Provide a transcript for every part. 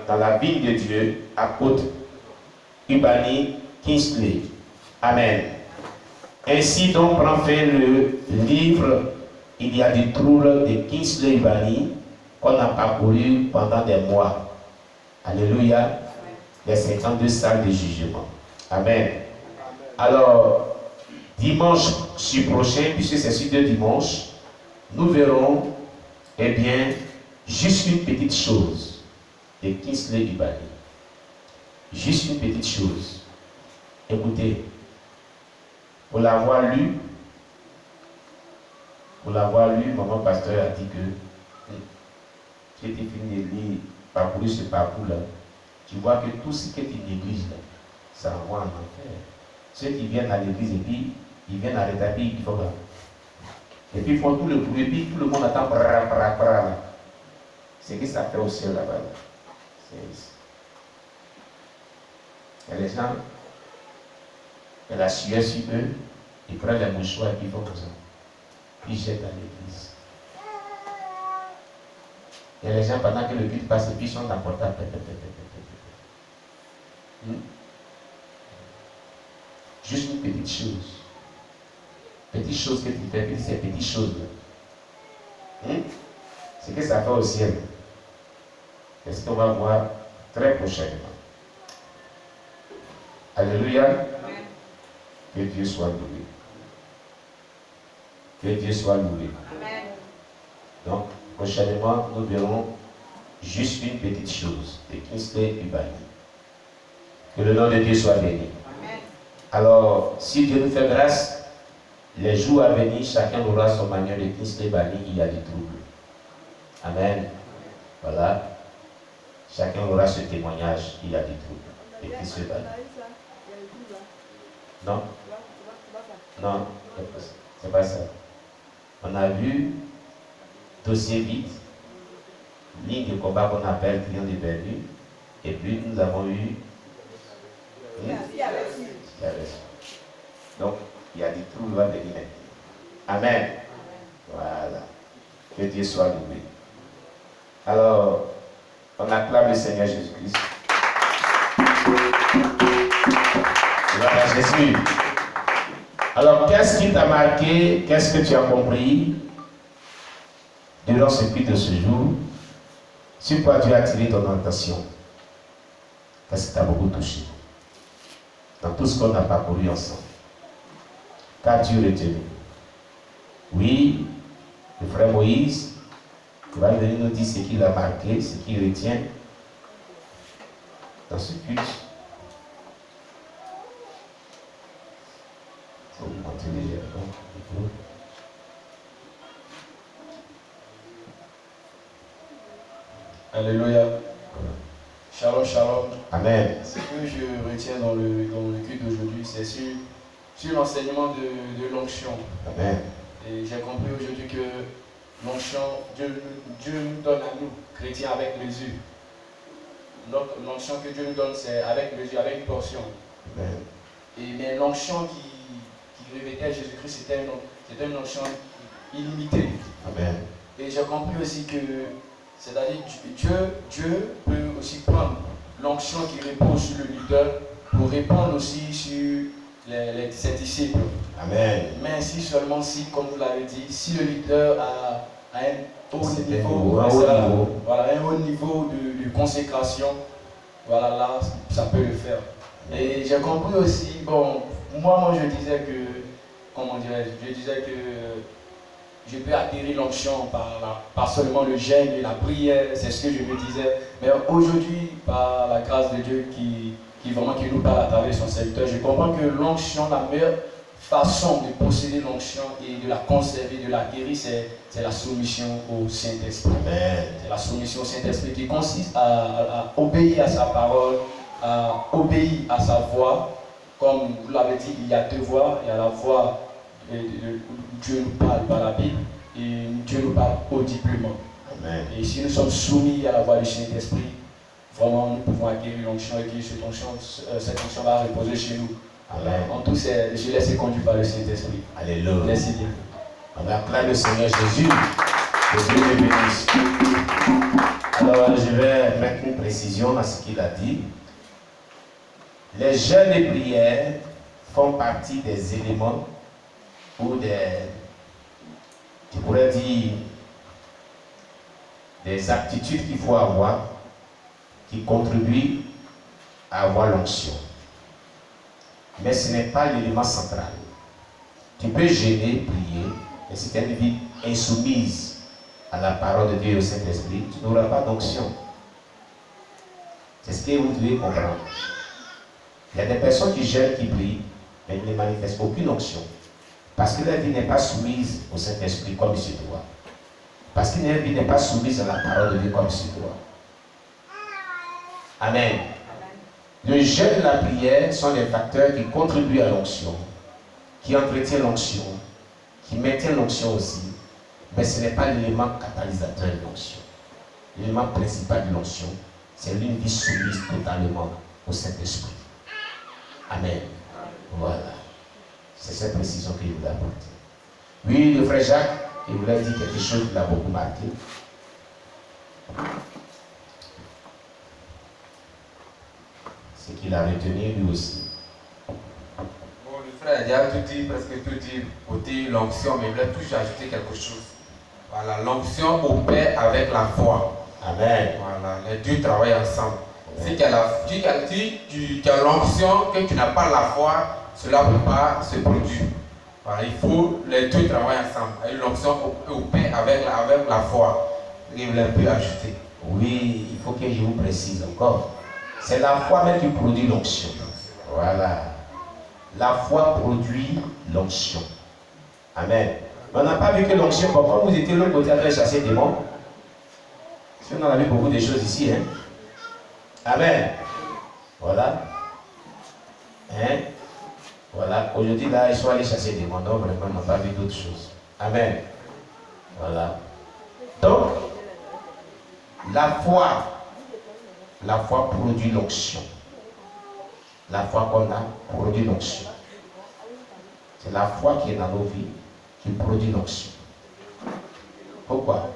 dans la ville de Dieu, apôtre Ubani Kingsley. Amen. Ainsi donc prend fin le livre Il y a des troubles de Kingsley Ubani qu'on a parcouru pendant des mois. Alléluia. Les 52 salles de jugement. Amen. Alors, dimanche prochain, puisque c'est sur 2 dimanches, nous verrons, eh bien, juste une petite chose de Kingsley Ubani. Juste une petite chose. Écoutez, pour l'avoir lu, maman pasteur a dit que tu étais fini de lire, parcourir ce parcours-là. Tu vois que tout ce qui est une église, là, ça envoie en enfer. Ceux qui viennent à l'église et puis ils viennent à rétablir, il faut là. Et puis ils font tout le bruit, et puis tout le monde attend. C'est ce que ça fait au ciel là-bas. Il y a les gens, il y a la sueur sur eux, ils prennent les mouchoirs et puis ils font comme ça. Puis ils jettent dans l'église. Il y a les gens pendant que le culte passe et puis ils sont dans le portable. Juste une petite chose. Petite chose que tu fais, puis ces petites choses-là. C'est que ça fait au ciel. C'est ce qu'on va voir très prochainement. Alléluia. Amen. Que Dieu soit loué. Que Dieu soit loué. Amen. Donc, prochainement, nous verrons juste une petite chose de Kingsley Ubani. Que le nom de Dieu soit béni. Amen. Alors, si Dieu nous fait grâce, les jours à venir, chacun aura son manuel de Kingsley Ubani, il y a des troubles. Amen. Voilà. Chacun aura ce témoignage, il y a des troubles. De Kingsley Ubani. Non? Non, c'est pas ça. On a vu dossier vide, ligne de combat qu'on appelle client de Berlin, et puis nous avons eu donc il y a des troubles à venir. Amen. Voilà. Que Dieu soit loué. Alors, on acclame le Seigneur Jésus-Christ. Voilà, Jésus. Alors, qu'est-ce qui t'a marqué? Qu'est-ce que tu as compris durant ce culte de ce jour? Sur quoi tu as attiré ton attention? Parce que tu as beaucoup touché. Dans tout ce qu'on a parcouru ensemble. Qu'as-tu retenu? Oui, le frère Moïse, il va venir nous dire ce qu'il a marqué, ce qu'il retient dans ce culte. Alléluia. Shalom, shalom. Amen. Ce que je retiens dans le culte d'aujourd'hui, c'est sur l'enseignement de l'onction. Amen. Et j'ai compris aujourd'hui que l'onction, Dieu nous donne à nous, chrétiens, avec mesure. L'onction que Dieu nous donne, c'est avec mesure, avec une portion. Amen. Mais l'onction qui revêtait Jésus-Christ, c'était une onction illimitée. Amen. Et j'ai compris aussi que, c'est-à-dire Dieu peut aussi prendre l'onction qui repose sur le leader pour répondre aussi sur ses disciples. Amen. Mais seulement si, comme vous l'avez dit, si le leader a un haut niveau de consécration, voilà, là, ça peut le faire. Et j'ai compris aussi, bon, moi je disais que, comment dirais-je, que je peux atterrir l'onction par seulement le jeûne et la prière, c'est ce que je me disais. Mais aujourd'hui, par la grâce de Dieu qui nous parle à travers son serviteur, je comprends que l'onction, la meilleure façon de posséder l'onction et de la conserver, de la guérir, c'est la soumission au Saint-Esprit. C'est la soumission au Saint-Esprit qui consiste à obéir à sa parole, à obéir à sa voix. Comme vous l'avez dit, il y a deux voix. Il y a la voix où Dieu nous parle par la Bible et Dieu nous parle audiblement. Amen. Et si nous sommes soumis à la voix du Saint-Esprit, vraiment nous pouvons acquérir l'onction et que cette onction va reposer chez nous. Amen. En tout, je laisse conduire par le Saint-Esprit. Alléluia. Merci bien. On acclame le Seigneur Jésus. Que Dieu le bénisse. Alors, je vais mettre une précision à ce qu'il a dit. Les jeûnes et prières font partie des éléments ou je pourrais dire, des aptitudes qu'il faut avoir qui contribuent à avoir l'onction. Mais ce n'est pas l'élément central. Tu peux jeûner, prier, mais si tu as une vie insoumise à la parole de Dieu et au Saint-Esprit, tu n'auras pas d'onction. C'est ce que vous devez comprendre. Il y a des personnes qui jeûnent, qui prient, mais ils ne manifestent aucune onction. Parce que leur vie n'est pas soumise au Saint-Esprit comme il se doit. Parce que leur vie n'est pas soumise à la parole de Dieu comme il se doit. Amen. Le jeûne et la prière sont des facteurs qui contribuent à l'onction, qui entretiennent l'onction, qui maintiennent l'onction aussi. Mais ce n'est pas l'élément catalysateur de l'onction. L'élément principal de l'onction, c'est une vie soumise totalement au Saint-Esprit. Amen. Voilà. C'est cette précision qu'il voulait apporter. Oui, le frère Jacques, il voulait dire quelque chose qui l'a beaucoup marqué. C'est qu'il a retenu lui aussi. Bon, le frère a déjà tout dit, presque tout dit, côté l'onction, mais il voulait toujours ajouter quelque chose. Voilà, l'onction opère avec la foi. Amen. Voilà, les deux travaillent ensemble. Si tu as l'onction, que tu n'as pas la foi, cela ne peut pas se produire. Voilà, il faut les deux travailler ensemble. Et l'onction opère avec la foi. Il voulait un peu ajouter. Oui, il faut que je vous précise encore. C'est la foi même qui produit l'onction. Voilà. La foi produit l'onction. Amen. Mais on n'a pas vu que l'onction, quand vous étiez de l'autre côté à chasser des démons, si on en a vu beaucoup de choses ici, hein. Amen. Voilà. Hein? Voilà. Aujourd'hui, là, ils sont allés chasser des démons. Non, vraiment, on n'a pas vu d'autres choses. Amen. Voilà. Donc, la foi produit l'onction. La foi qu'on a produit l'onction. C'est la foi qui est dans nos vies qui produit l'onction. Pourquoi?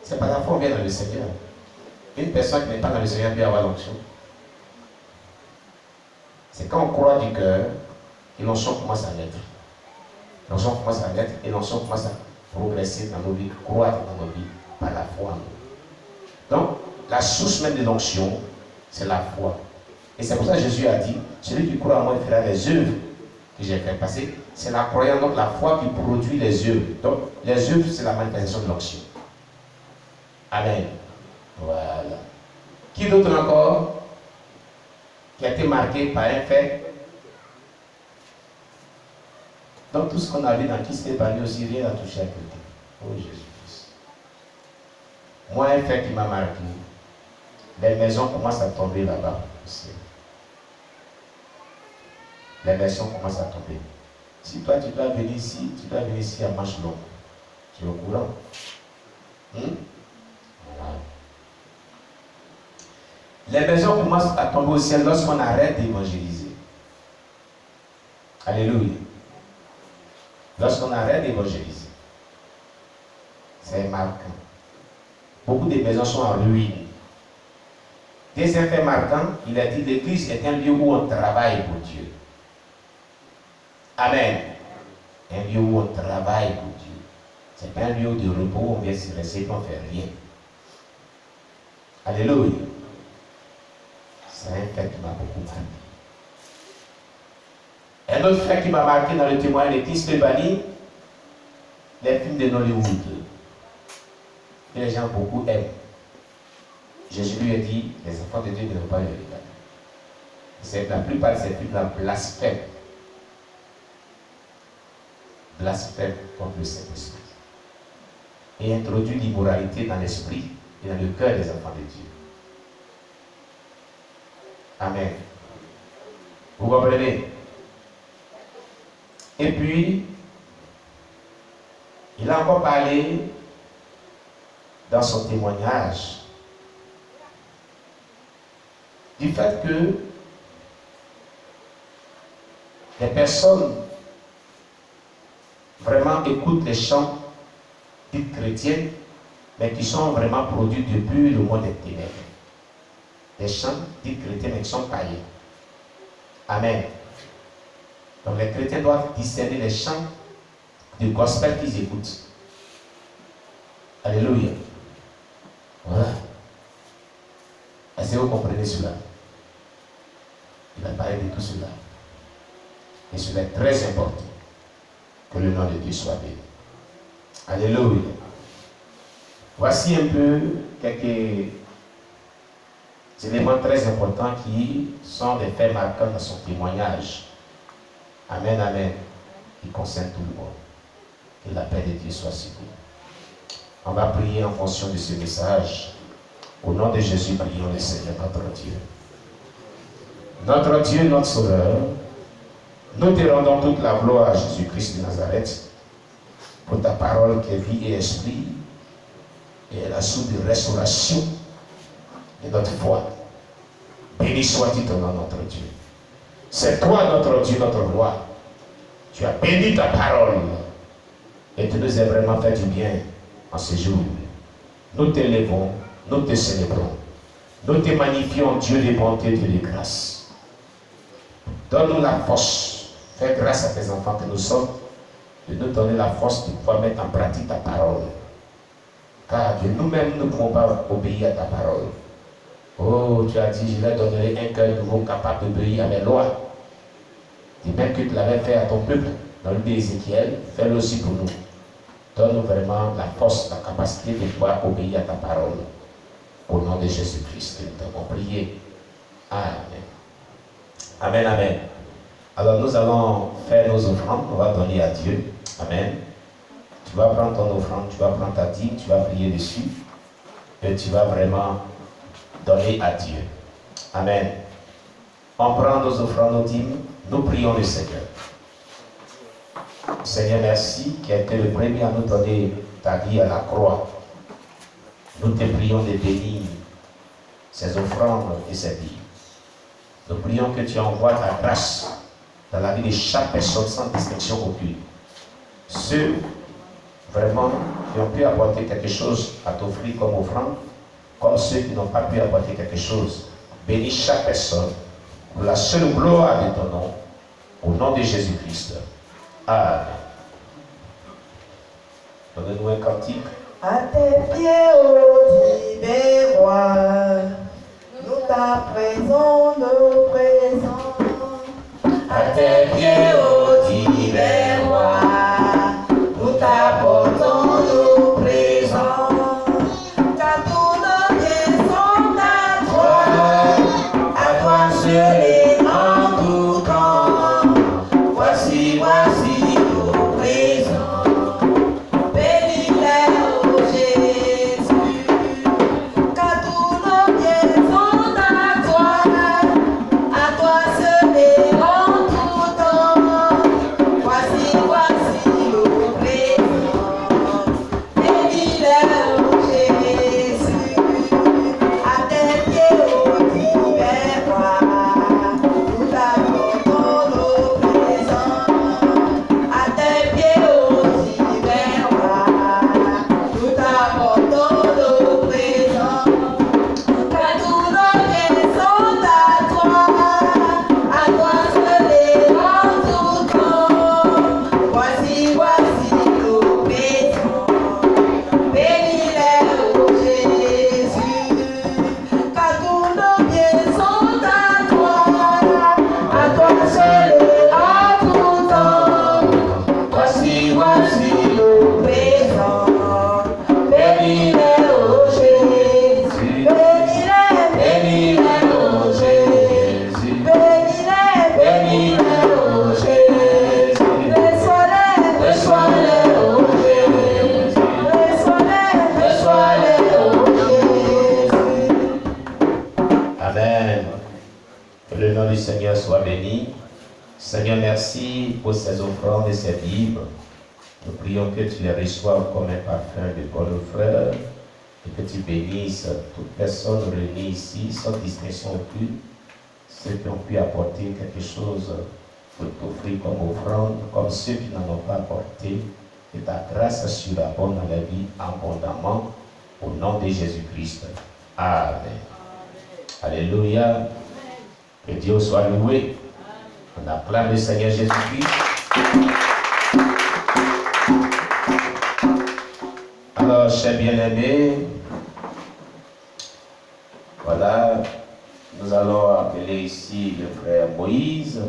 C'est par la foi qu'on vient dans le Seigneur. Une personne qui n'est pas dans le Seigneur peut avoir l'onction. C'est quand on croit du cœur que l'onction commence à naître. L'onction commence à naître et l'onction commence à progresser dans nos vies, croître dans nos vies par la foi en nous. Donc, la source même de l'onction, c'est la foi. Et c'est pour ça que Jésus a dit, celui qui croit en moi fera les œuvres que j'ai fait passer. C'est la croyance, donc la foi qui produit les œuvres. Donc, les œuvres, c'est la manifestation de l'onction. Amen. Voilà. Qui d'autre encore qui a été marqué par un fait? Donc, tout ce qu'on a vu dans qui s'est épargné aussi, rien n'a touché à quelqu'un. Oh Jésus-Christ. Moi, un fait qui m'a marqué, les maisons commencent à tomber là-bas aussi. Les maisons commencent à tomber. Si toi, tu dois venir ici, à marche longue. Tu es au courant. Voilà. Les maisons commencent à tomber au ciel lorsqu'on arrête d'évangéliser. Alléluia. Lorsqu'on arrête d'évangéliser. C'est marquant. Beaucoup de maisons sont en ruine. Deuxième fait marquant, il a dit l'église est un lieu où on travaille pour Dieu. Amen. Un lieu où on travaille pour Dieu. Ce n'est pas un lieu de repos où on vient se rester et on ne fait rien. Alléluia. C'est un fait qui m'a beaucoup marqué. Un autre fait qui m'a marqué dans le témoignage de Chris Lebani, les films de Nollywood. Que les gens beaucoup aiment. Jésus lui a dit, les enfants de Dieu ne doivent pas les regarder. La plupart de ces films-là blasphèment. Blasphème contre le Saint-Esprit. Et introduit l'immoralité dans l'esprit et dans le cœur des enfants de Dieu. Amen. Vous comprenez? Et puis, il a encore parlé dans son témoignage du fait que les personnes vraiment écoutent les chants dites chrétiennes mais qui sont vraiment produits depuis le monde des ténèbres. Des chants dits chrétiens, mais qui sont païens. Amen. Donc les chrétiens doivent discerner les chants du gospel qu'ils écoutent. Alléluia. Voilà. Est-ce que vous comprenez cela? Il a parlé de tout cela. Et cela est très important. Que le nom de Dieu soit béni. Alléluia. Voici un peu quelques éléments très importants qui sont des faits marquants dans son témoignage. Amen, amen. Qui concerne tout le monde. Que la paix de Dieu soit sur vous. On va prier en fonction de ce message. Au nom de Jésus, prions le Seigneur, notre Dieu. Notre Dieu, notre Sauveur, nous te rendons toute la gloire à Jésus-Christ de Nazareth pour ta parole qui est vie et esprit et la source de restauration de notre foi. Béni soit-il ton nom, notre Dieu. C'est toi, notre Dieu, notre roi. Tu as béni ta parole et tu nous as vraiment fait du bien en ce jour. Nous t'élèvons, nous te célébrons. Nous te magnifions, Dieu de bonté, Dieu de grâce. Donne-nous la force. Fais grâce à tes enfants que nous sommes de nous donner la force de pouvoir mettre en pratique ta parole. Car de nous-mêmes, nous ne pouvons pas obéir à ta parole. Oh, tu as dit, je leur donnerai un cœur nouveau capable d'obéir à mes lois. Et même que tu l'avais fait à ton peuple, dans le livre d'Ézéchiel, fais-le aussi pour nous. Donne-nous vraiment la force, la capacité de pouvoir obéir à ta parole. Au nom de Jésus-Christ, nous t'avons prié. Amen. Amen, amen. Alors nous allons faire nos offrandes, on va donner à Dieu. Amen. Tu vas prendre ton offrande, tu vas prendre ta dîme, tu vas prier dessus. Et tu vas vraiment donner à Dieu. Amen. On prend nos offrandes, nos dîmes, nous prions le Seigneur. Seigneur, merci qui a été le premier à nous donner ta vie à la croix. Nous te prions de bénir ces offrandes et ces dîmes. Nous prions que tu envoies ta grâce dans la vie de chaque personne sans distinction aucune. Ceux vraiment qui ont pu apporter quelque chose à t'offrir comme offrande, comme ceux qui n'ont pas pu apporter quelque chose. Bénis chaque personne pour la seule gloire de ton nom, au nom de Jésus-Christ. Amen. Donnez-nous un cantique. À tes pieds, ô divin roi, nous t'apprésons nos présents. À tes pieds, ô divin roi, nous t'apportons nos présents. Car tous nos biens sont à toi seul et en tout temps. Voici nos présents. Bénis-les, ô Jésus, car tous nos biens sont à toi seul et en tout temps. Voici nos présents. Bénis-les, ô Jésus, à tes pieds, ô divin roi, nous t'apportons nos présents. À tes pieds, ô divin roi, nous t'apportons nos présents. Car tous nos biens sont à toi seul et en tout temps. Voici nos présents. Bénis-les, ô Jésus, car tous nos biens sont à toi seul et en tout temps. Voici nos présents. Bénis-les, ô Jésus, bénis-les, ô Jésus, bénis-les, ô Jésus, reçois-les, ô Jésus, reçois-les, ô Jésus. Amen. Que le nom du Seigneur soit béni. Seigneur, merci pour ces offrandes et ces dîmes. Nous prions que tu les reçoives comme un parfum de bonne frère et que tu bénisses toute personne réunie ici sans distinction aucune, ceux qui ont pu apporter quelque chose pour t'offrir comme offrande, comme ceux qui n'en ont pas apporté, que ta grâce surabonde dans la vie abondamment Au nom de Jésus-Christ. Amen. Alléluia. Que Dieu soit loué. On acclame le Seigneur Jésus-Christ. Alors, chers bien-aimés, voilà, nous allons appeler ici le frère Moïse.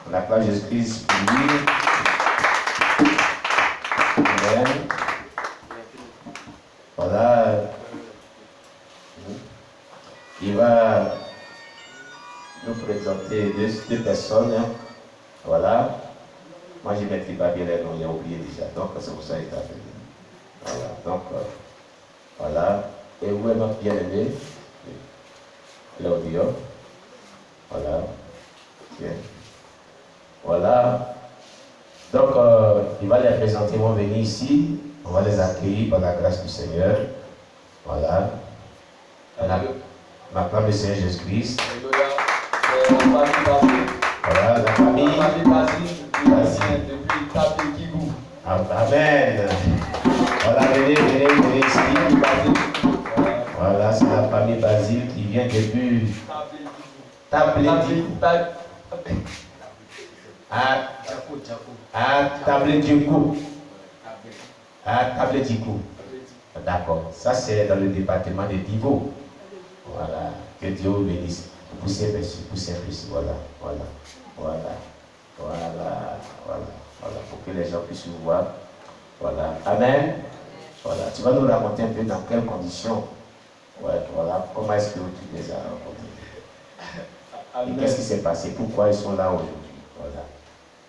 On acclame Jésus-Christ pour lui. Amen. Voilà. Il va nous présenter deux personnes. Hein. Voilà. Moi, je ne mettrai pas bien les noms, j'ai oublié déjà. Donc, c'est pour ça qu'il est appelé. Voilà. Donc, voilà. Et où est ma bien-aimée? Claudio. Voilà. Tiens. Voilà. Donc, il va les présenter, ils vont venir ici. On va les accueillir par la grâce du Seigneur. Voilà. Ma femme, le Seigneur Jésus-Christ. Voilà, la famille. Depuis Tapé Kibou. Amen. Voilà, venez ici. Voilà, c'est la famille Basile qui vient depuis Tableticou. Tableticou. D'accord. Ça, c'est dans le département de Divo. Voilà. Que Dieu vous bénisse. Poussez un peu ici. Voilà. Pour que les gens puissent vous voir. Voilà. Amen. Voilà. Tu vas nous raconter un peu dans quelles conditions. Ouais, voilà. Comment est-ce que tu les as rencontrés? Et qu'est-ce qui s'est passé? Pourquoi ils sont là aujourd'hui? Voilà.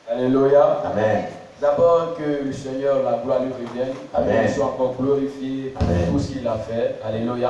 Alléluia. Amen. D'abord que le Seigneur, la gloire lui revienne. Amen. Qu'il soit encore glorifié pour tout ce qu'il a fait. Alléluia.